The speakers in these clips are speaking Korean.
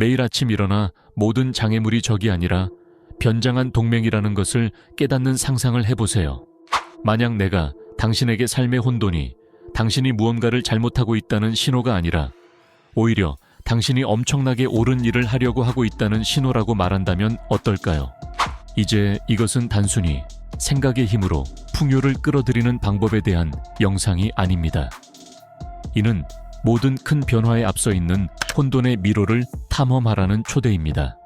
매일 아침 일어나 모든 장애물이 적이 아니라 변장한 동맹이라는 것을 깨닫는 상상을 해보세요. 만약 내가 당신에게 삶의 혼돈이 당신이 무언가를 잘못하고 있다는 신호가 아니라 오히려 당신이 엄청나게 옳은 일을 하려고 하고 있다는 신호라고 말한다면 어떨까요? 이제 이것은 단순히 생각의 힘으로 풍요를 끌어들이는 방법에 대한 영상이 아닙니다. 이는 모든 큰 변화에 앞서 있는 혼돈의 미로를 탐험하라는 초대입니다.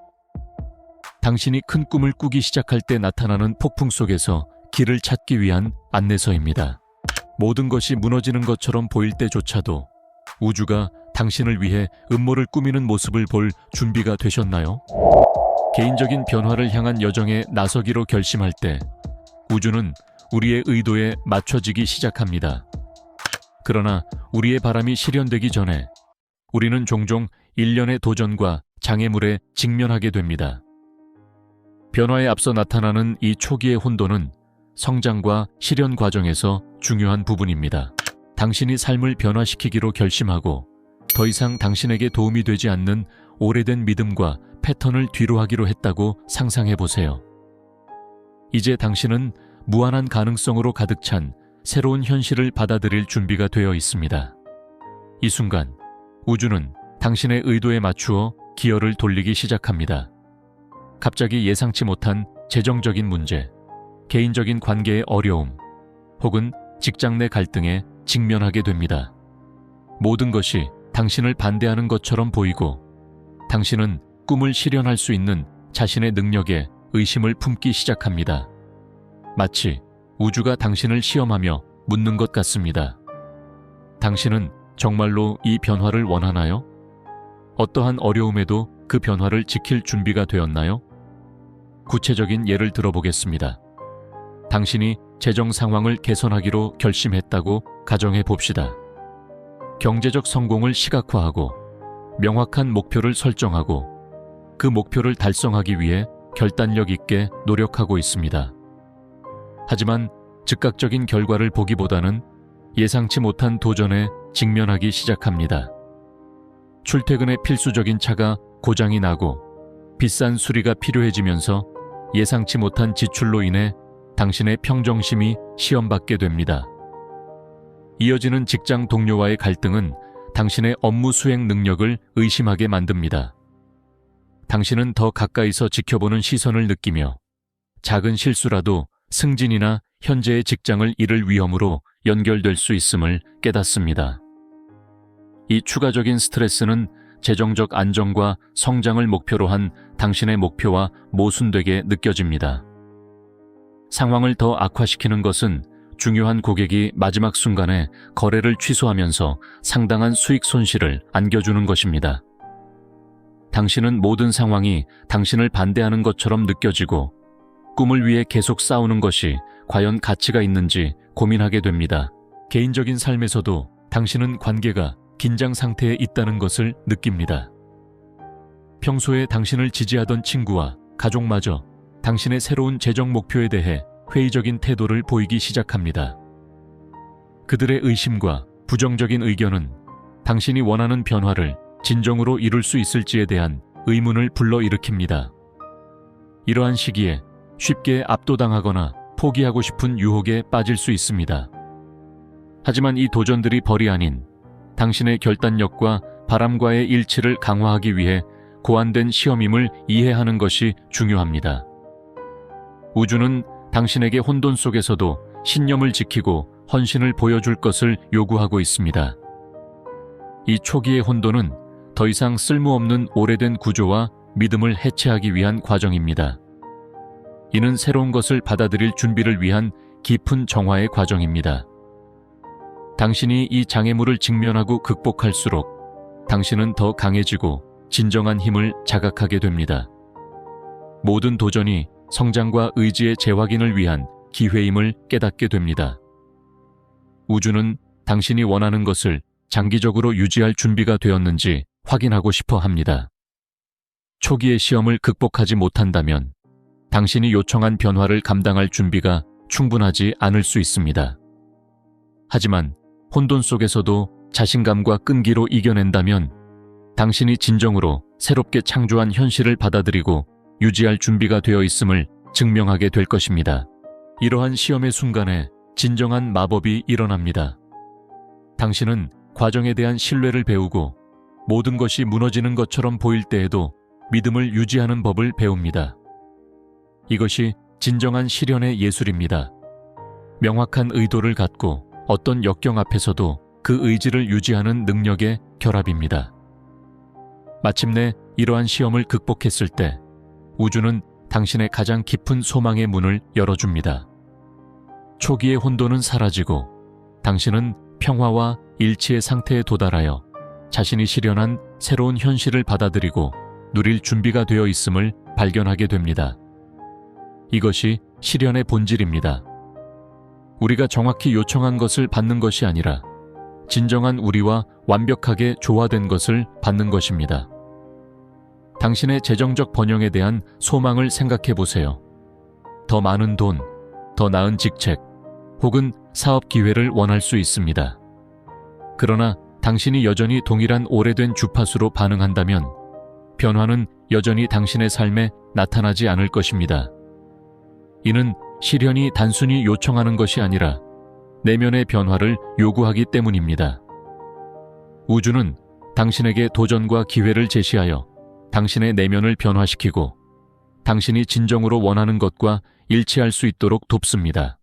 당신이 큰 꿈을 꾸기 시작할 때 나타나는 폭풍 속에서 길을 찾기 위한 안내서입니다. 모든 것이 무너지는 것처럼 보일 때조차도 우주가 당신을 위해 음모를 꾸미는 모습을 볼 준비가 되셨나요? 개인적인 변화를 향한 여정에 나서기로 결심할 때 우주는 우리의 의도에 맞춰지기 시작합니다. 그러나 우리의 바람이 실현되기 전에 우리는 종종 일련의 도전과 장애물에 직면하게 됩니다. 변화에 앞서 나타나는 이 초기의 혼돈은 성장과 실현 과정에서 중요한 부분입니다. 당신이 삶을 변화시키기로 결심하고 더 이상 당신에게 도움이 되지 않는 오래된 믿음과 패턴을 뒤로하기로 했다고 상상해 보세요. 이제 당신은 무한한 가능성으로 가득 찬 새로운 현실을 받아들일 준비가 되어 있습니다. 이 순간 우주는 당신의 의도에 맞추어 기어를 돌리기 시작합니다. 갑자기 예상치 못한 재정적인 문제, 개인적인 관계의 어려움, 혹은 직장 내 갈등에 직면하게 됩니다. 모든 것이 당신을 반대하는 것처럼 보이고 당신은 꿈을 실현할 수 있는 자신의 능력에 의심을 품기 시작합니다. 마치 우주가 당신을 시험하며 묻는 것 같습니다. 당신은 정말로 이 변화를 원하나요? 어떠한 어려움에도 그 변화를 지킬 준비가 되었나요? 구체적인 예를 들어보겠습니다. 당신이 재정 상황을 개선하기로 결심했다고 가정해 봅시다. 경제적 성공을 시각화하고 명확한 목표를 설정하고 그 목표를 달성하기 위해 결단력 있게 노력하고 있습니다. 하지만 즉각적인 결과를 보기보다는 예상치 못한 도전에 직면하기 시작합니다. 출퇴근의 필수적인 차가 고장이 나고 비싼 수리가 필요해지면서 예상치 못한 지출로 인해 당신의 평정심이 시험받게 됩니다. 이어지는 직장 동료와의 갈등은 당신의 업무 수행 능력을 의심하게 만듭니다. 당신은 더 가까이서 지켜보는 시선을 느끼며 작은 실수라도 승진이나 현재의 직장을 잃을 위험으로 연결될 수 있음을 깨닫습니다. 이 추가적인 스트레스는 재정적 안정과 성장을 목표로 한 당신의 목표와 모순되게 느껴집니다. 상황을 더 악화시키는 것은 중요한 고객이 마지막 순간에 거래를 취소하면서 상당한 수익 손실을 안겨주는 것입니다. 당신은 모든 상황이 당신을 반대하는 것처럼 느껴지고 꿈을 위해 계속 싸우는 것이 과연 가치가 있는지 고민하게 됩니다. 개인적인 삶에서도 당신은 관계가 긴장 상태에 있다는 것을 느낍니다. 평소에 당신을 지지하던 친구와 가족마저 당신의 새로운 재정 목표에 대해 회의적인 태도를 보이기 시작합니다. 그들의 의심과 부정적인 의견은 당신이 원하는 변화를 진정으로 이룰 수 있을지에 대한 의문을 불러일으킵니다. 이러한 시기에 쉽게 압도당하거나 포기하고 싶은 유혹에 빠질 수 있습니다. 하지만 이 도전들이 벌이 아닌 당신의 결단력과 바람과의 일치를 강화하기 위해 고안된 시험임을 이해하는 것이 중요합니다. 우주는 당신에게 혼돈 속에서도 신념을 지키고 헌신을 보여줄 것을 요구하고 있습니다. 이 초기의 혼돈은 더 이상 쓸모없는 오래된 구조와 믿음을 해체하기 위한 과정입니다. 이는 새로운 것을 받아들일 준비를 위한 깊은 정화의 과정입니다. 당신이 이 장애물을 직면하고 극복할수록 당신은 더 강해지고 진정한 힘을 자각하게 됩니다. 모든 도전이 성장과 의지의 재확인을 위한 기회임을 깨닫게 됩니다. 우주는 당신이 원하는 것을 장기적으로 유지할 준비가 되었는지 확인하고 싶어 합니다. 초기의 시험을 극복하지 못한다면 당신이 요청한 변화를 감당할 준비가 충분하지 않을 수 있습니다. 하지만 혼돈 속에서도 자신감과 끈기로 이겨낸다면 당신이 진정으로 새롭게 창조한 현실을 받아들이고 유지할 준비가 되어 있음을 증명하게 될 것입니다. 이러한 시험의 순간에 진정한 마법이 일어납니다. 당신은 과정에 대한 신뢰를 배우고 모든 것이 무너지는 것처럼 보일 때에도 믿음을 유지하는 법을 배웁니다. 이것이 진정한 실현의 예술입니다. 명확한 의도를 갖고 어떤 역경 앞에서도 그 의지를 유지하는 능력의 결합입니다. 마침내 이러한 시험을 극복했을 때 우주는 당신의 가장 깊은 소망의 문을 열어줍니다. 초기의 혼돈은 사라지고 당신은 평화와 일치의 상태에 도달하여 자신이 실현한 새로운 현실을 받아들이고 누릴 준비가 되어 있음을 발견하게 됩니다. 이것이 실현의 본질입니다. 우리가 정확히 요청한 것을 받는 것이 아니라 진정한 우리와 완벽하게 조화된 것을 받는 것입니다. 당신의 재정적 번영에 대한 소망을 생각해 보세요. 더 많은 돈, 더 나은 직책, 혹은 사업 기회를 원할 수 있습니다. 그러나 당신이 여전히 동일한 오래된 주파수로 반응한다면 변화는 여전히 당신의 삶에 나타나지 않을 것입니다. 이는 실현이 단순히 요청하는 것이 아니라 내면의 변화를 요구하기 때문입니다. 우주는 당신에게 도전과 기회를 제시하여 당신의 내면을 변화시키고 당신이 진정으로 원하는 것과 일치할 수 있도록 돕습니다.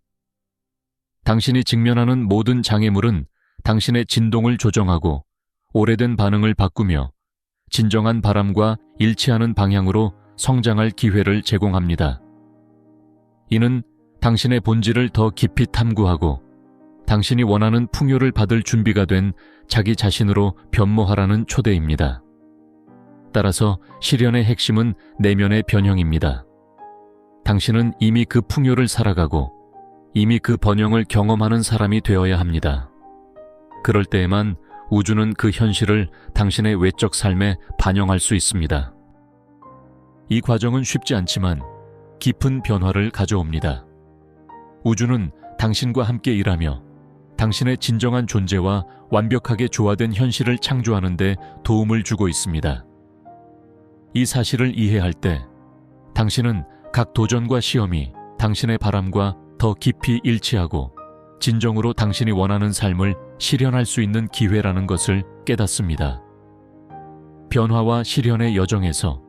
당신이 직면하는 모든 장애물은 당신의 진동을 조정하고 오래된 반응을 바꾸며 진정한 바람과 일치하는 방향으로 성장할 기회를 제공합니다. 이는 당신의 본질을 더 깊이 탐구하고 당신이 원하는 풍요를 받을 준비가 된 자기 자신으로 변모하라는 초대입니다. 따라서 실현의 핵심은 내면의 변형입니다. 당신은 이미 그 풍요를 살아가고 이미 그 번영을 경험하는 사람이 되어야 합니다. 그럴 때에만 우주는 그 현실을 당신의 외적 삶에 반영할 수 있습니다. 이 과정은 쉽지 않지만 깊은 변화를 가져옵니다. 우주는 당신과 함께 일하며 당신의 진정한 존재와 완벽하게 조화된 현실을 창조하는 데 도움을 주고 있습니다. 이 사실을 이해할 때 당신은 각 도전과 시험이 당신의 바람과 더 깊이 일치하고 진정으로 당신이 원하는 삶을 실현할 수 있는 기회라는 것을 깨닫습니다. 변화와 실현의 여정에서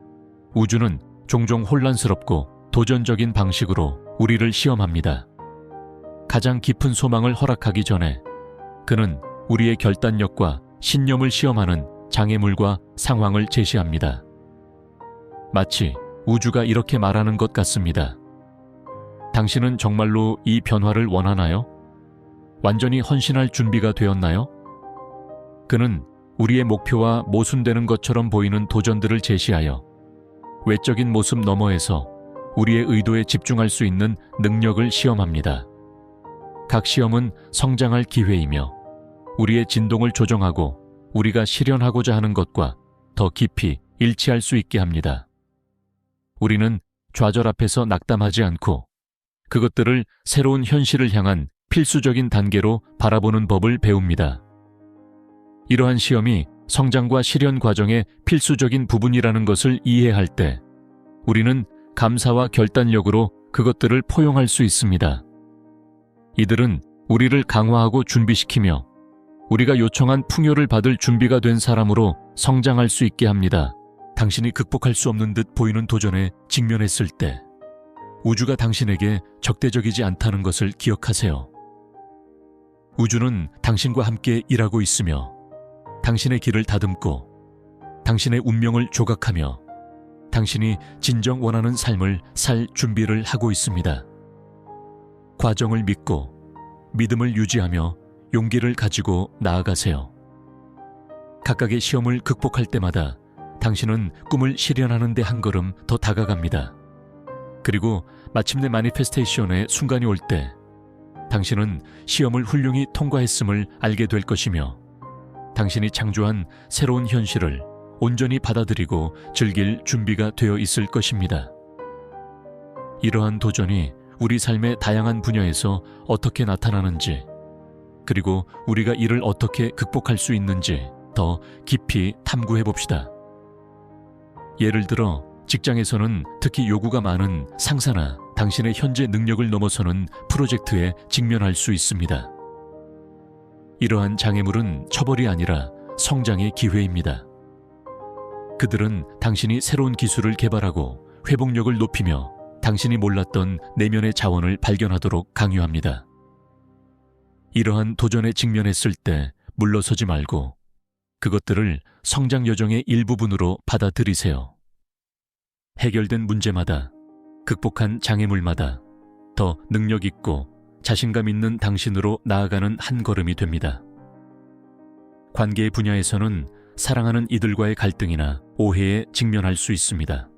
우주는 종종 혼란스럽고 도전적인 방식으로 우리를 시험합니다. 가장 깊은 소망을 허락하기 전에 그는 우리의 결단력과 신념을 시험하는 장애물과 상황을 제시합니다. 마치 우주가 이렇게 말하는 것 같습니다. 당신은 정말로 이 변화를 원하나요? 완전히 헌신할 준비가 되었나요? 그는 우리의 목표와 모순되는 것처럼 보이는 도전들을 제시하여 외적인 모습 너머에서 우리의 의도에 집중할 수 있는 능력을 시험합니다. 각 시험은 성장할 기회이며 우리의 진동을 조정하고 우리가 실현하고자 하는 것과 더 깊이 일치할 수 있게 합니다. 우리는 좌절 앞에서 낙담하지 않고 그것들을 새로운 현실을 향한 필수적인 단계로 바라보는 법을 배웁니다. 이러한 시험이 성장과 실현 과정의 필수적인 부분이라는 것을 이해할 때 우리는 감사와 결단력으로 그것들을 포용할 수 있습니다. 이들은 우리를 강화하고 준비시키며 우리가 요청한 풍요를 받을 준비가 된 사람으로 성장할 수 있게 합니다. 당신이 극복할 수 없는 듯 보이는 도전에 직면했을 때 우주가 당신에게 적대적이지 않다는 것을 기억하세요. 우주는 당신과 함께 일하고 있으며 당신의 길을 다듬고 당신의 운명을 조각하며 당신이 진정 원하는 삶을 살 준비를 하고 있습니다. 과정을 믿고 믿음을 유지하며 용기를 가지고 나아가세요. 각각의 시험을 극복할 때마다 당신은 꿈을 실현하는 데 한 걸음 더 다가갑니다. 그리고 마침내 마니페스테이션의 순간이 올 때 당신은 시험을 훌륭히 통과했음을 알게 될 것이며 당신이 창조한 새로운 현실을 온전히 받아들이고 즐길 준비가 되어 있을 것입니다. 이러한 도전이 우리 삶의 다양한 분야에서 어떻게 나타나는지, 그리고 우리가 이를 어떻게 극복할 수 있는지 더 깊이 탐구해 봅시다. 예를 들어 직장에서는 특히 요구가 많은 상사나 당신의 현재 능력을 넘어서는 프로젝트에 직면할 수 있습니다. 이러한 장애물은 처벌이 아니라 성장의 기회입니다. 그들은 당신이 새로운 기술을 개발하고 회복력을 높이며 당신이 몰랐던 내면의 자원을 발견하도록 강요합니다. 이러한 도전에 직면했을 때 물러서지 말고 그것들을 성장 여정의 일부분으로 받아들이세요. 해결된 문제마다, 극복한 장애물마다 더 능력 있고 자신감 있는 당신으로 나아가는 한 걸음이 됩니다. 관계의 분야에서는 사랑하는 이들과의 갈등이나 오해에 직면할 수 있습니다.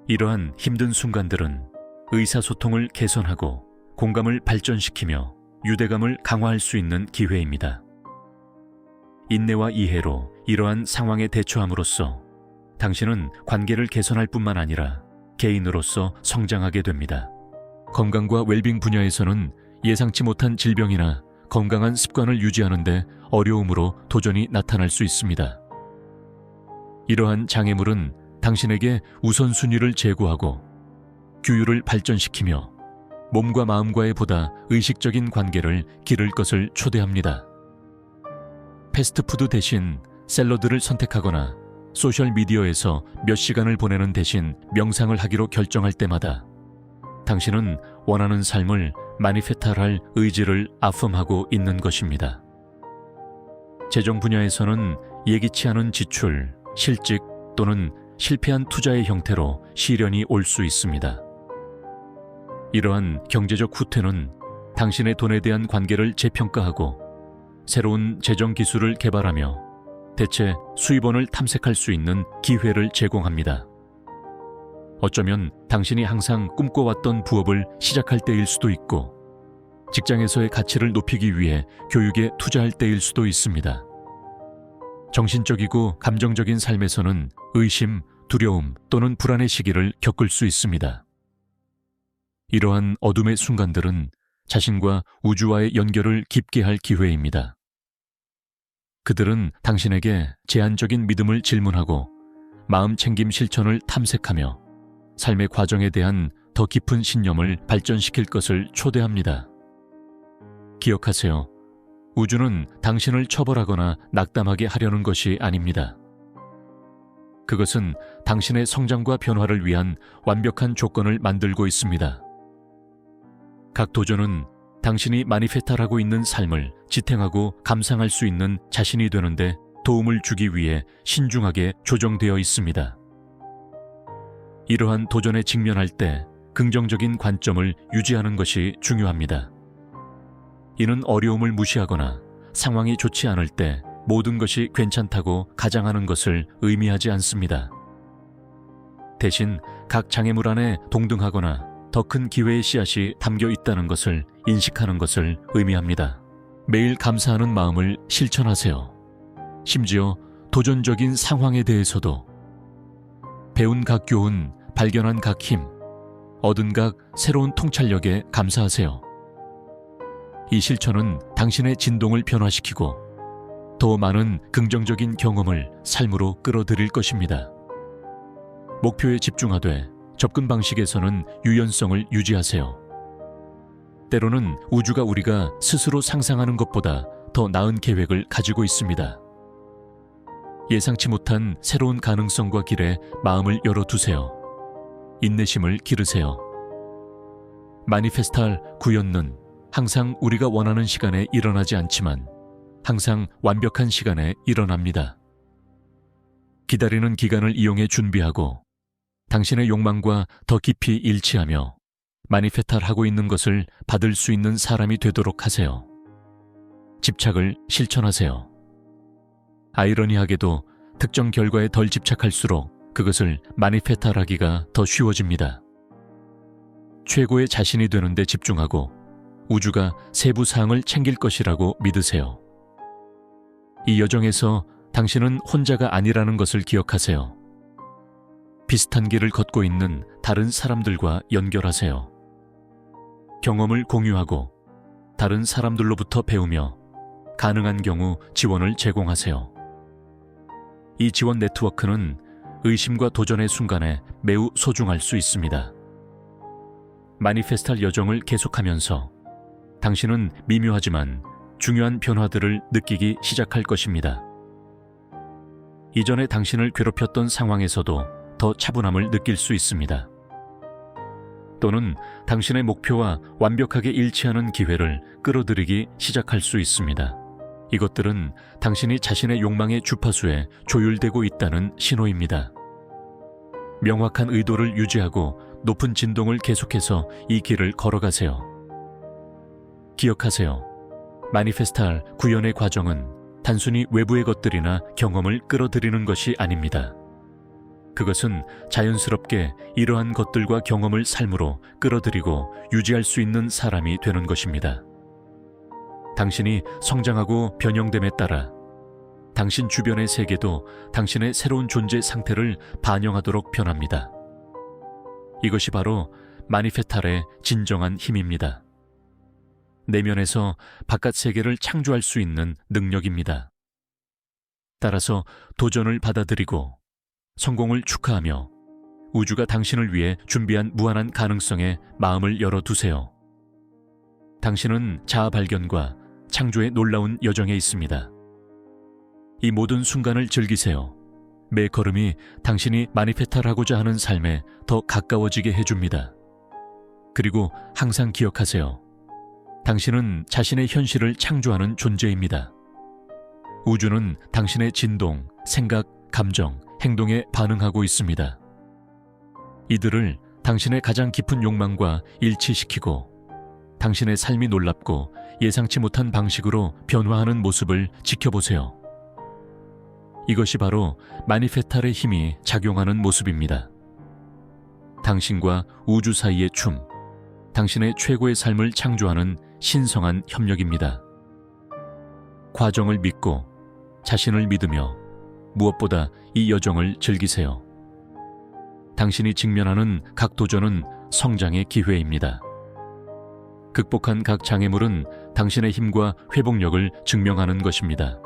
이러한 힘든 순간들은 의사소통을 개선하고 공감을 발전시키며 유대감을 강화할 수 있는 기회입니다. 인내와 이해로 이러한 상황에 대처함으로써 당신은 관계를 개선할 뿐만 아니라 개인으로서 성장하게 됩니다. 건강과 웰빙 분야에서는 예상치 못한 질병이나 건강한 습관을 유지하는 데 어려움으로 도전이 나타날 수 있습니다. 이러한 장애물은 당신에게 우선순위를 제고하고 규율을 발전시키며 몸과 마음과의 보다 의식적인 관계를 기를 것을 초대합니다. 패스트푸드 대신 샐러드를 선택하거나 소셜미디어에서 몇 시간을 보내는 대신 명상을 하기로 결정할 때마다 당신은 원하는 삶을 마니페탈할 의지를 아픔하고 있는 것입니다. 재정 분야에서는 예기치 않은 지출, 실직 또는 실패한 투자의 형태로 시련이 올 수 있습니다. 이러한 경제적 후퇴는 당신의 돈에 대한 관계를 재평가하고 새로운 재정 기술을 개발하며 대체 수입원을 탐색할 수 있는 기회를 제공합니다. 어쩌면 당신이 항상 꿈꿔왔던 부업을 시작할 때일 수도 있고 직장에서의 가치를 높이기 위해 교육에 투자할 때일 수도 있습니다. 정신적이고 감정적인 삶에서는 의심, 두려움 또는 불안의 시기를 겪을 수 있습니다. 이러한 어둠의 순간들은 자신과 우주와의 연결을 깊게 할 기회입니다. 그들은 당신에게 제한적인 믿음을 질문하고 마음 챙김 실천을 탐색하며 삶의 과정에 대한 더 깊은 신념을 발전시킬 것을 초대합니다. 기억하세요. 우주는 당신을 처벌하거나 낙담하게 하려는 것이 아닙니다. 그것은 당신의 성장과 변화를 위한 완벽한 조건을 만들고 있습니다. 각 도전은 당신이 마니페탈하고 있는 삶을 지탱하고 감상할 수 있는 자신이 되는데 도움을 주기 위해 신중하게 조정되어 있습니다. 이러한 도전에 직면할 때 긍정적인 관점을 유지하는 것이 중요합니다. 이는 어려움을 무시하거나 상황이 좋지 않을 때 모든 것이 괜찮다고 가장하는 것을 의미하지 않습니다. 대신 각 장애물 안에 동등하거나 더 큰 기회의 씨앗이 담겨 있다는 것을 인식하는 것을 의미합니다. 매일 감사하는 마음을 실천하세요. 심지어 도전적인 상황에 대해서도 배운 각 교훈, 발견한 각 힘, 얻은 각 새로운 통찰력에 감사하세요. 이 실천은 당신의 진동을 변화시키고 더 많은 긍정적인 경험을 삶으로 끌어들일 것입니다. 목표에 집중하되 접근 방식에서는 유연성을 유지하세요. 때로는 우주가 우리가 스스로 상상하는 것보다 더 나은 계획을 가지고 있습니다. 예상치 못한 새로운 가능성과 길에 마음을 열어두세요. 인내심을 기르세요. 마니페스탈 구현은 항상 우리가 원하는 시간에 일어나지 않지만 항상 완벽한 시간에 일어납니다. 기다리는 기간을 이용해 준비하고 당신의 욕망과 더 깊이 일치하며 마니페탈하고 있는 것을 받을 수 있는 사람이 되도록 하세요. 집착을 실천하세요. 아이러니하게도 특정 결과에 덜 집착할수록 그것을 마니페탈하기가 더 쉬워집니다. 최고의 자신이 되는 데 집중하고 우주가 세부 사항을 챙길 것이라고 믿으세요. 이 여정에서 당신은 혼자가 아니라는 것을 기억하세요. 비슷한 길을 걷고 있는 다른 사람들과 연결하세요. 경험을 공유하고 다른 사람들로부터 배우며 가능한 경우 지원을 제공하세요. 이 지원 네트워크는 의심과 도전의 순간에 매우 소중할 수 있습니다. 마니페스트할 여정을 계속하면서 당신은 미묘하지만 중요한 변화들을 느끼기 시작할 것입니다. 이전에 당신을 괴롭혔던 상황에서도 더 차분함을 느낄 수 있습니다. 또는 당신의 목표와 완벽하게 일치하는 기회를 끌어들이기 시작할 수 있습니다. 이것들은 당신이 자신의 욕망의 주파수에 조율되고 있다는 신호입니다. 명확한 의도를 유지하고 높은 진동을 계속해서 이 길을 걸어가세요. 기억하세요. 마니페스트할 구현의 과정은 단순히 외부의 것들이나 경험을 끌어들이는 것이 아닙니다. 그것은 자연스럽게 이러한 것들과 경험을 삶으로 끌어들이고 유지할 수 있는 사람이 되는 것입니다. 당신이 성장하고 변형됨에 따라 당신 주변의 세계도 당신의 새로운 존재 상태를 반영하도록 변합니다. 이것이 바로 마니페스트할의 진정한 힘입니다. 내면에서 바깥 세계를 창조할 수 있는 능력입니다. 따라서 도전을 받아들이고 성공을 축하하며 우주가 당신을 위해 준비한 무한한 가능성에 마음을 열어두세요. 당신은 자아 발견과 창조의 놀라운 여정에 있습니다. 이 모든 순간을 즐기세요. 매 걸음이 당신이 마니페스트하고자 하는 삶에 더 가까워지게 해줍니다. 그리고 항상 기억하세요. 당신은 자신의 현실을 창조하는 존재입니다. 우주는 당신의 진동, 생각, 감정, 행동에 반응하고 있습니다. 이들을 당신의 가장 깊은 욕망과 일치시키고 당신의 삶이 놀랍고 예상치 못한 방식으로 변화하는 모습을 지켜보세요. 이것이 바로 마니페스트할의 힘이 작용하는 모습입니다. 당신과 우주 사이의 춤, 당신의 최고의 삶을 창조하는 신성한 협력입니다. 과정을 믿고 자신을 믿으며 무엇보다 이 여정을 즐기세요. 당신이 직면하는 각 도전은 성장의 기회입니다. 극복한 각 장애물은 당신의 힘과 회복력을 증명하는 것입니다.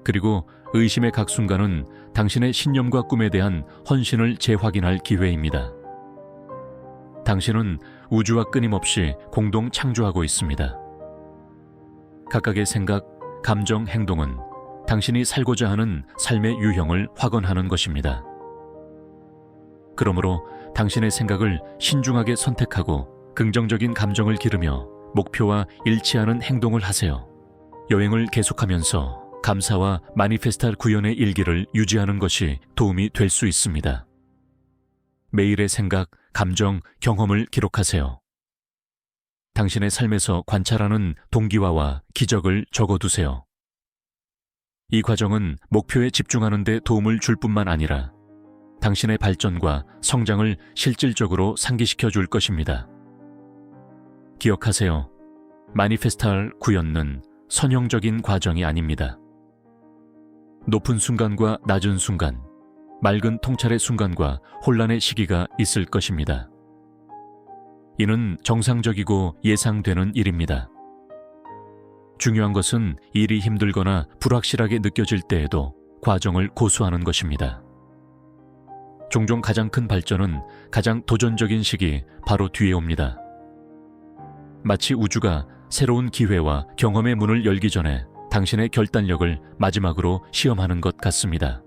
그리고 의심의 각 순간은 당신의 신념과 꿈에 대한 헌신을 재확인할 기회입니다. 당신은 우주와 끊임없이 공동 창조하고 있습니다. 각각의 생각, 감정, 행동은 당신이 살고자 하는 삶의 유형을 확언하는 것입니다. 그러므로 당신의 생각을 신중하게 선택하고 긍정적인 감정을 기르며 목표와 일치하는 행동을 하세요. 여행을 계속하면서 감사와 마니페스트할 구현의 일기를 유지하는 것이 도움이 될 수 있습니다. 매일의 생각, 감정, 경험을 기록하세요. 당신의 삶에서 관찰하는 동기화와 기적을 적어두세요. 이 과정은 목표에 집중하는 데 도움을 줄 뿐만 아니라 당신의 발전과 성장을 실질적으로 상기시켜 줄 것입니다. 기억하세요. 마니페스트할 구현은 선형적인 과정이 아닙니다. 높은 순간과 낮은 순간, 맑은 통찰의 순간과 혼란의 시기가 있을 것입니다. 이는 정상적이고 예상되는 일입니다. 중요한 것은 일이 힘들거나 불확실하게 느껴질 때에도 과정을 고수하는 것입니다. 종종 가장 큰 발전은 가장 도전적인 시기 바로 뒤에 옵니다. 마치 우주가 새로운 기회와 경험의 문을 열기 전에 당신의 결단력을 마지막으로 시험하는 것 같습니다.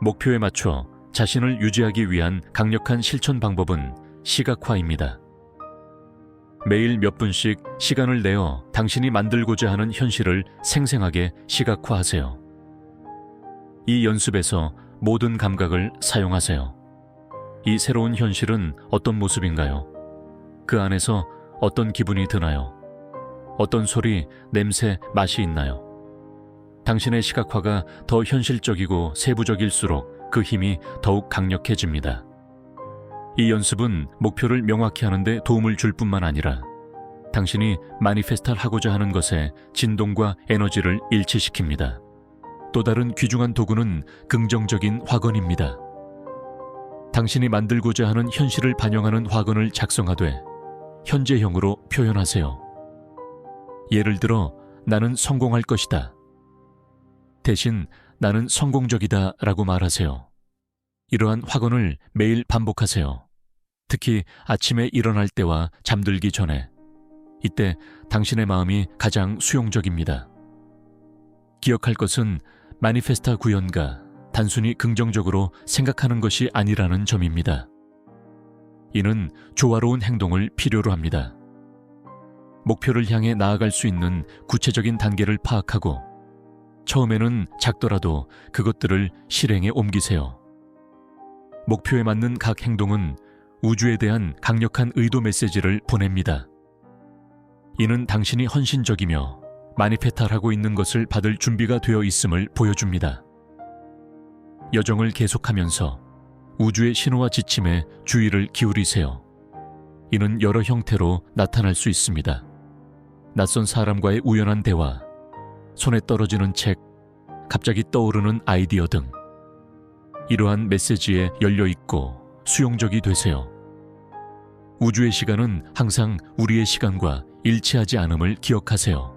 목표에 맞춰 자신을 유지하기 위한 강력한 실천 방법은 시각화입니다. 매일 몇 분씩 시간을 내어 당신이 만들고자 하는 현실을 생생하게 시각화하세요. 이 연습에서 모든 감각을 사용하세요. 이 새로운 현실은 어떤 모습인가요? 그 안에서 어떤 기분이 드나요? 어떤 소리, 냄새, 맛이 있나요? 당신의 시각화가 더 현실적이고 세부적일수록 그 힘이 더욱 강력해집니다. 이 연습은 목표를 명확히 하는 데 도움을 줄 뿐만 아니라 당신이 마니페스트하고자 하는 것에 진동과 에너지를 일치시킵니다. 또 다른 귀중한 도구는 긍정적인 화건입니다. 당신이 만들고자 하는 현실을 반영하는 화건을 작성하되 현재형으로 표현하세요. 예를 들어 나는 성공할 것이다. 대신 나는 성공적이다 라고 말하세요. 이러한 확언을 매일 반복하세요. 특히 아침에 일어날 때와 잠들기 전에. 이때 당신의 마음이 가장 수용적입니다. 기억할 것은 마니페스타 구현가 단순히 긍정적으로 생각하는 것이 아니라는 점입니다. 이는 조화로운 행동을 필요로 합니다. 목표를 향해 나아갈 수 있는 구체적인 단계를 파악하고 처음에는 작더라도 그것들을 실행에 옮기세요. 목표에 맞는 각 행동은 우주에 대한 강력한 의도 메시지를 보냅니다. 이는 당신이 헌신적이며 마니페탈하고 있는 것을 받을 준비가 되어 있음을 보여줍니다. 여정을 계속하면서 우주의 신호와 지침에 주의를 기울이세요. 이는 여러 형태로 나타날 수 있습니다. 낯선 사람과의 우연한 대화, 손에 떨어지는 책, 갑자기 떠오르는 아이디어 등 이러한 메시지에 열려있고 수용적이 되세요. 우주의 시간은 항상 우리의 시간과 일치하지 않음을 기억하세요.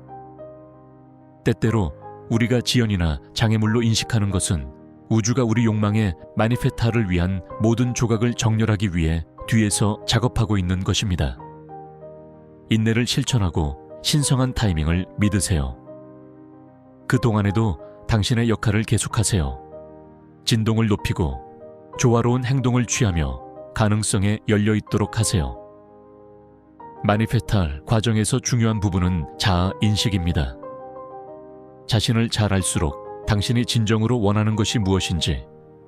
때때로 우리가 지연이나 장애물로 인식하는 것은 우주가 우리 욕망의 마니페타를 위한 모든 조각을 정렬하기 위해 뒤에서 작업하고 있는 것입니다. 인내를 실천하고 신성한 타이밍을 믿으세요. 그 동안에도 당신의 역할을 계속하세요. 진동을 높이고 조화로운 행동을 취하며 가능성에 열려있도록 하세요. 마니페탈 과정에서 중요한 부분은 자아 인식입니다. 자신을 잘 알수록 당신이 진정으로 원하는 것이 무엇인지,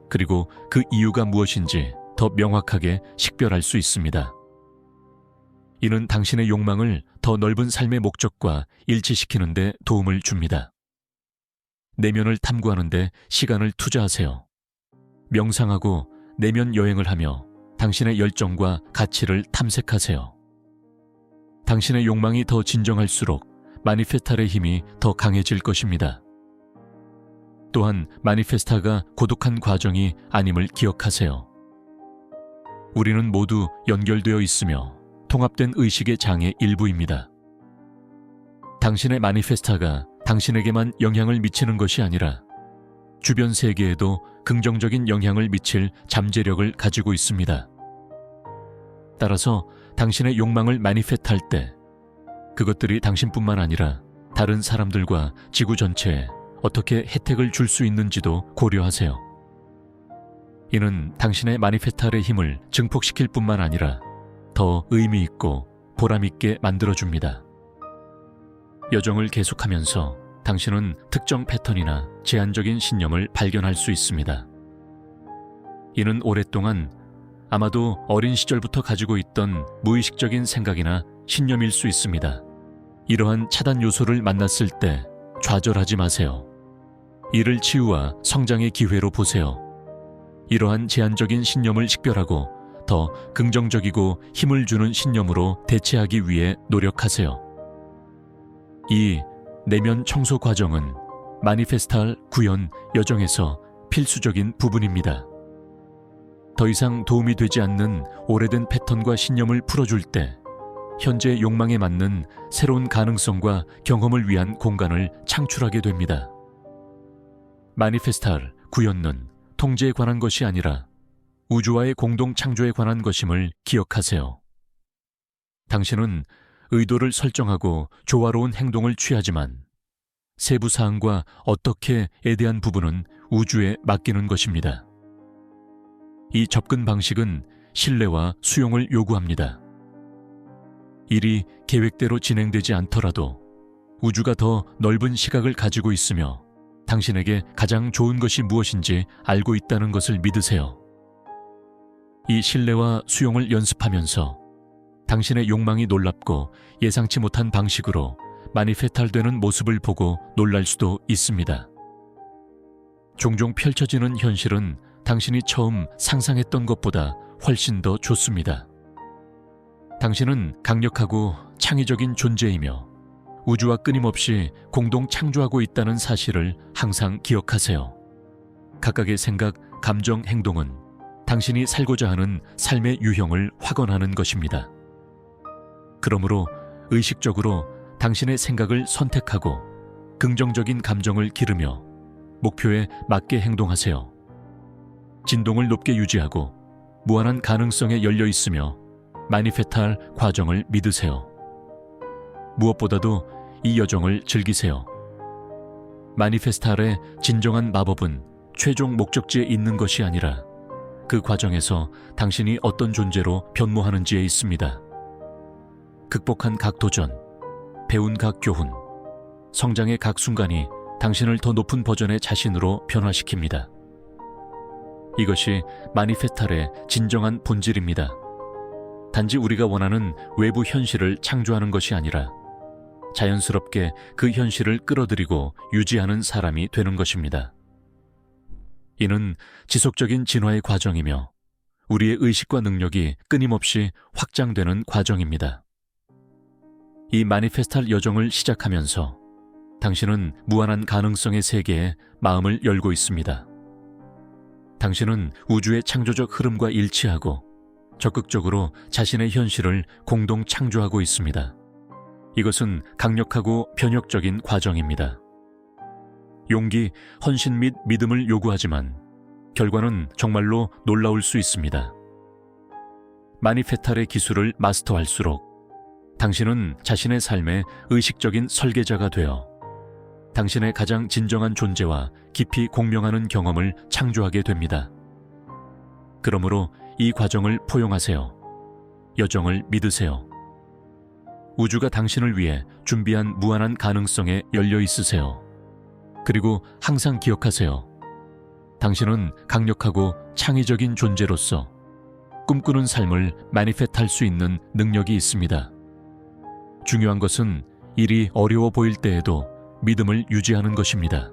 그리고 그 이유가 무엇인지 더 명확하게 식별할 수 있습니다. 이는 당신의 욕망을 더 넓은 삶의 목적과 일치시키는 데 도움을 줍니다. 내면을 탐구하는 데 시간을 투자하세요. 명상하고 내면 여행을 하며 당신의 열정과 가치를 탐색하세요. 당신의 욕망이 더 진정할수록 마니페스탈의 힘이 더 강해질 것입니다. 또한 마니페스타가 고독한 과정이 아님을 기억하세요. 우리는 모두 연결되어 있으며 통합된 의식의 장의 일부입니다. 당신의 마니페스타가 당신에게만 영향을 미치는 것이 아니라 주변 세계에도 긍정적인 영향을 미칠 잠재력을 가지고 있습니다. 따라서 당신의 욕망을 마니페스트할 때 그것들이 당신뿐만 아니라 다른 사람들과 지구 전체에 어떻게 혜택을 줄 수 있는지도 고려하세요. 이는 당신의 마니페스탈의 힘을 증폭시킬 뿐만 아니라 더 의미 있고 보람 있게 만들어줍니다. 여정을 계속하면서 당신은 특정 패턴이나 제한적인 신념을 발견할 수 있습니다. 이는 오랫동안 아마도 어린 시절부터 가지고 있던 무의식적인 생각이나 신념일 수 있습니다. 이러한 차단 요소를 만났을 때 좌절하지 마세요. 이를 치유와 성장의 기회로 보세요. 이러한 제한적인 신념을 식별하고 더 긍정적이고 힘을 주는 신념으로 대체하기 위해 노력하세요. 이 내면 청소 과정은 마니페스탈 구현 여정에서 필수적인 부분입니다. 더 이상 도움이 되지 않는 오래된 패턴과 신념을 풀어줄 때 현재 욕망에 맞는 새로운 가능성과 경험을 위한 공간을 창출하게 됩니다. 마니페스탈 구현은 통제에 관한 것이 아니라 우주와의 공동 창조에 관한 것임을 기억하세요. 당신은 의도를 설정하고 조화로운 행동을 취하지만 세부 사항과 어떻게에 대한 부분은 우주에 맡기는 것입니다. 이 접근 방식은 신뢰와 수용을 요구합니다. 일이 계획대로 진행되지 않더라도 우주가 더 넓은 시각을 가지고 있으며 당신에게 가장 좋은 것이 무엇인지 알고 있다는 것을 믿으세요. 이 신뢰와 수용을 연습하면서 당신의 욕망이 놀랍고 예상치 못한 방식으로 마니페스트되는 모습을 보고 놀랄 수도 있습니다. 종종 펼쳐지는 현실은 당신이 처음 상상했던 것보다 훨씬 더 좋습니다. 당신은 강력하고 창의적인 존재이며 우주와 끊임없이 공동 창조하고 있다는 사실을 항상 기억하세요. 각각의 생각, 감정, 행동은 당신이 살고자 하는 삶의 유형을 확언하는 것입니다. 그러므로 의식적으로 당신의 생각을 선택하고 긍정적인 감정을 기르며 목표에 맞게 행동하세요. 진동을 높게 유지하고 무한한 가능성에 열려 있으며 마니페스트할 과정을 믿으세요. 무엇보다도 이 여정을 즐기세요. 마니페스트할의 진정한 마법은 최종 목적지에 있는 것이 아니라 그 과정에서 당신이 어떤 존재로 변모하는지에 있습니다. 극복한 각 도전, 배운 각 교훈, 성장의 각 순간이 당신을 더 높은 버전의 자신으로 변화시킵니다. 이것이 마니페스트할의 진정한 본질입니다. 단지 우리가 원하는 외부 현실을 창조하는 것이 아니라 자연스럽게 그 현실을 끌어들이고 유지하는 사람이 되는 것입니다. 이는 지속적인 진화의 과정이며 우리의 의식과 능력이 끊임없이 확장되는 과정입니다. 이 마니페스트할 여정을 시작하면서 당신은 무한한 가능성의 세계에 마음을 열고 있습니다. 당신은 우주의 창조적 흐름과 일치하고 적극적으로 자신의 현실을 공동 창조하고 있습니다. 이것은 강력하고 변혁적인 과정입니다. 용기, 헌신 및 믿음을 요구하지만 결과는 정말로 놀라울 수 있습니다. 마니페스트할의 기술을 마스터할수록 당신은 자신의 삶의 의식적인 설계자가 되어 당신의 가장 진정한 존재와 깊이 공명하는 경험을 창조하게 됩니다. 그러므로 이 과정을 포용하세요. 여정을 믿으세요. 우주가 당신을 위해 준비한 무한한 가능성에 열려 있으세요. 그리고 항상 기억하세요. 당신은 강력하고 창의적인 존재로서 꿈꾸는 삶을 마니페스트할 수 있는 능력이 있습니다. 중요한 것은 일이 어려워 보일 때에도 믿음을 유지하는 것입니다.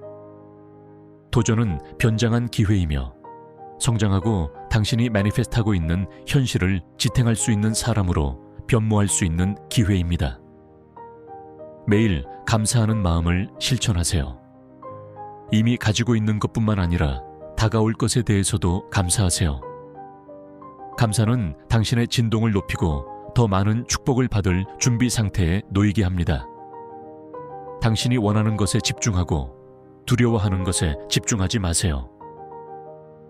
도전은 변장한 기회이며 성장하고 당신이 마니페스트하고 있는 현실을 지탱할 수 있는 사람으로 변모할 수 있는 기회입니다. 매일 감사하는 마음을 실천하세요. 이미 가지고 있는 것뿐만 아니라 다가올 것에 대해서도 감사하세요. 감사는 당신의 진동을 높이고 더 많은 축복을 받을 준비 상태에 놓이게 합니다. 당신이 원하는 것에 집중하고 두려워하는 것에 집중하지 마세요.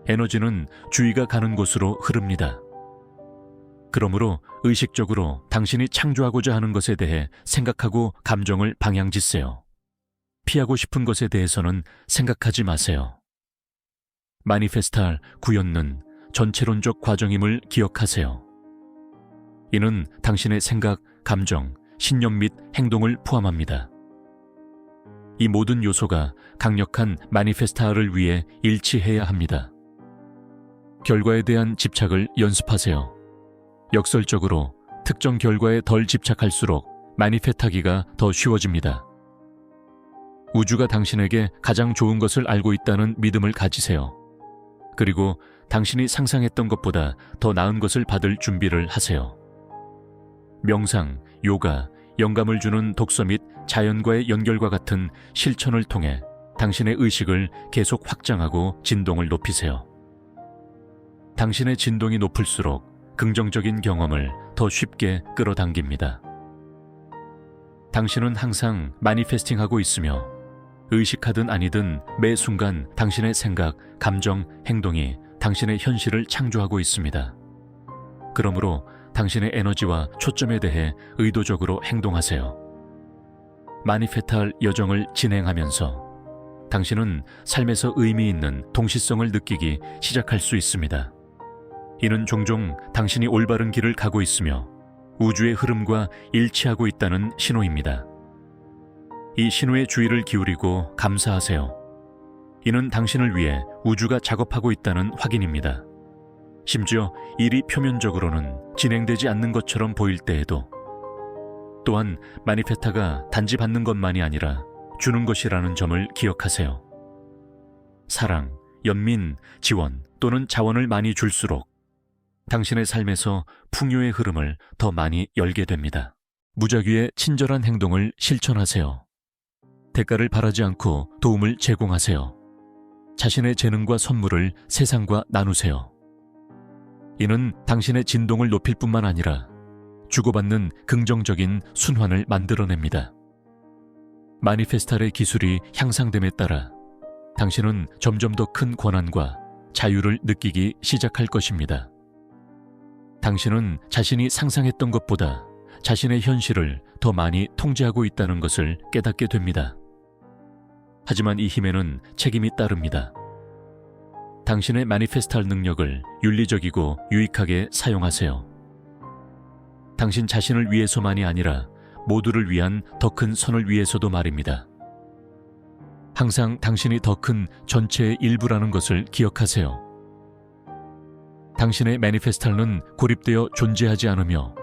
에너지는 주의가 가는 곳으로 흐릅니다. 그러므로 의식적으로 당신이 창조하고자 하는 것에 대해 생각하고 감정을 방향짓세요. 피하고 싶은 것에 대해서는 생각하지 마세요. 마니페스트할 구현은 전체론적 과정임을 기억하세요. 이는 당신의 생각, 감정, 신념 및 행동을 포함합니다. 이 모든 요소가 강력한 마니페스트할을 위해 일치해야 합니다. 결과에 대한 집착을 연습하세요. 역설적으로 특정 결과에 덜 집착할수록 마니페스트하기가 더 쉬워집니다. 우주가 당신에게 가장 좋은 것을 알고 있다는 믿음을 가지세요. 그리고 당신이 상상했던 것보다 더 나은 것을 받을 준비를 하세요. 명상, 요가, 영감을 주는 독서 및 자연과의 연결과 같은 실천을 통해 당신의 의식을 계속 확장하고 진동을 높이세요. 당신의 진동이 높을수록 긍정적인 경험을 더 쉽게 끌어당깁니다. 당신은 항상 마니페스팅하고 있으며 의식하든 아니든 매 순간 당신의 생각, 감정, 행동이 당신의 현실을 창조하고 있습니다. 그러므로 당신의 에너지와 초점에 대해 의도적으로 행동하세요. 마니페스트할 여정을 진행하면서 당신은 삶에서 의미 있는 동시성을 느끼기 시작할 수 있습니다. 이는 종종 당신이 올바른 길을 가고 있으며 우주의 흐름과 일치하고 있다는 신호입니다. 이 신호에 주의를 기울이고 감사하세요. 이는 당신을 위해 우주가 작업하고 있다는 확인입니다. 심지어 일이 표면적으로는 진행되지 않는 것처럼 보일 때에도. 또한 마니페스트가 단지 받는 것만이 아니라 주는 것이라는 점을 기억하세요. 사랑, 연민, 지원 또는 자원을 많이 줄수록 당신의 삶에서 풍요의 흐름을 더 많이 열게 됩니다. 무작위의 친절한 행동을 실천하세요. 대가를 바라지 않고 도움을 제공하세요. 자신의 재능과 선물을 세상과 나누세요. 이는 당신의 진동을 높일 뿐만 아니라 주고받는 긍정적인 순환을 만들어냅니다. 마니페스트할의 기술이 향상됨에 따라 당신은 점점 더 큰 권한과 자유를 느끼기 시작할 것입니다. 당신은 자신이 상상했던 것보다 자신의 현실을 더 많이 통제하고 있다는 것을 깨닫게 됩니다. 하지만 이 힘에는 책임이 따릅니다. 당신의 마니페스트할 능력을 윤리적이고 유익하게 사용하세요. 당신 자신을 위해서만이 아니라 모두를 위한 더 큰 선을 위해서도 말입니다. 항상 당신이 더 큰 전체의 일부라는 것을 기억하세요. 당신의 마니페스탈은 고립되어 존재하지 않으며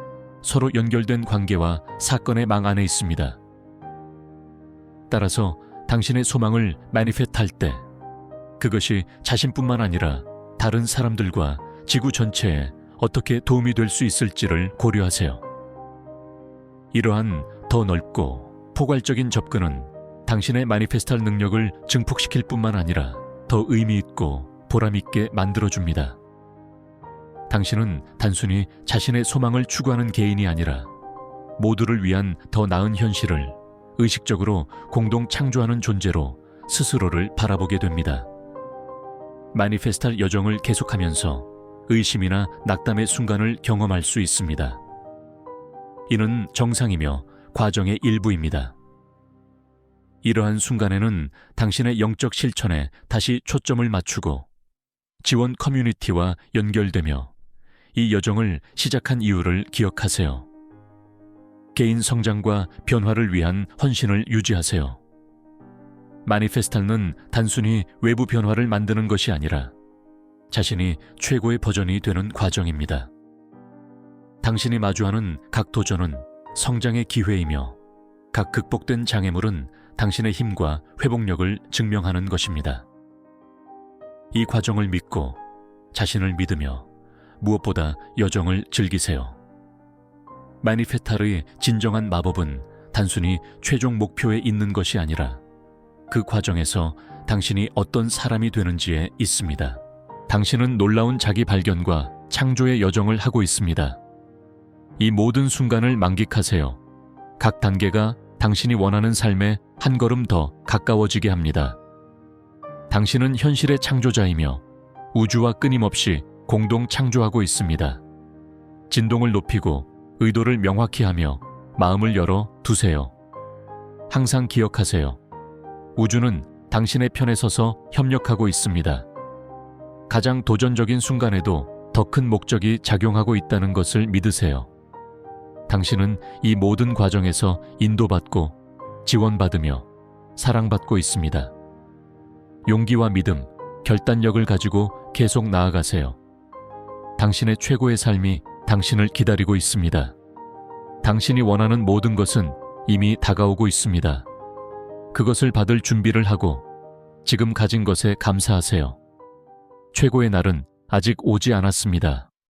서로 연결된 관계와 사건의 망 안에 있습니다. 따라서 당신의 소망을 마니페스트할 때 그것이 자신뿐만 아니라 다른 사람들과 지구 전체에 어떻게 도움이 될 수 있을지를 고려하세요. 이러한 더 넓고 포괄적인 접근은 당신의 마니페스트할 능력을 증폭시킬 뿐만 아니라 더 의미 있고 보람 있게 만들어줍니다. 당신은 단순히 자신의 소망을 추구하는 개인이 아니라 모두를 위한 더 나은 현실을 의식적으로 공동 창조하는 존재로 스스로를 바라보게 됩니다. 마니페스트할 여정을 계속하면서 의심이나 낙담의 순간을 경험할 수 있습니다. 이는 정상이며 과정의 일부입니다. 이러한 순간에는 당신의 영적 실천에 다시 초점을 맞추고 지원 커뮤니티와 연결되며 이 여정을 시작한 이유를 기억하세요. 개인 성장과 변화를 위한 헌신을 유지하세요. 마니페스탈은 단순히 외부 변화를 만드는 것이 아니라 자신이 최고의 버전이 되는 과정입니다. 당신이 마주하는 각 도전은 성장의 기회이며 각 극복된 장애물은 당신의 힘과 회복력을 증명하는 것입니다. 이 과정을 믿고 자신을 믿으며 무엇보다 여정을 즐기세요. 마니페스탈의 진정한 마법은 단순히 최종 목표에 있는 것이 아니라 그 과정에서 당신이 어떤 사람이 되는지에 있습니다. 당신은 놀라운 자기 발견과 창조의 여정을 하고 있습니다. 이 모든 순간을 만끽하세요. 각 단계가 당신이 원하는 삶에 한 걸음 더 가까워지게 합니다. 당신은 현실의 창조자이며 우주와 끊임없이 공동 창조하고 있습니다. 진동을 높이고 의도를 명확히 하며 마음을 열어 두세요. 항상 기억하세요. 우주는 당신의 편에 서서 협력하고 있습니다. 가장 도전적인 순간에도 더 큰 목적이 작용하고 있다는 것을 믿으세요. 당신은 이 모든 과정에서 인도받고 지원받으며 사랑받고 있습니다. 용기와 믿음, 결단력을 가지고 계속 나아가세요. 당신의 최고의 삶이 당신을 기다리고 있습니다. 당신이 원하는 모든 것은 이미 다가오고 있습니다. 그것을 받을 준비를 하고 지금 가진 것에 감사하세요. 최고의 날은 아직 오지 않았습니다.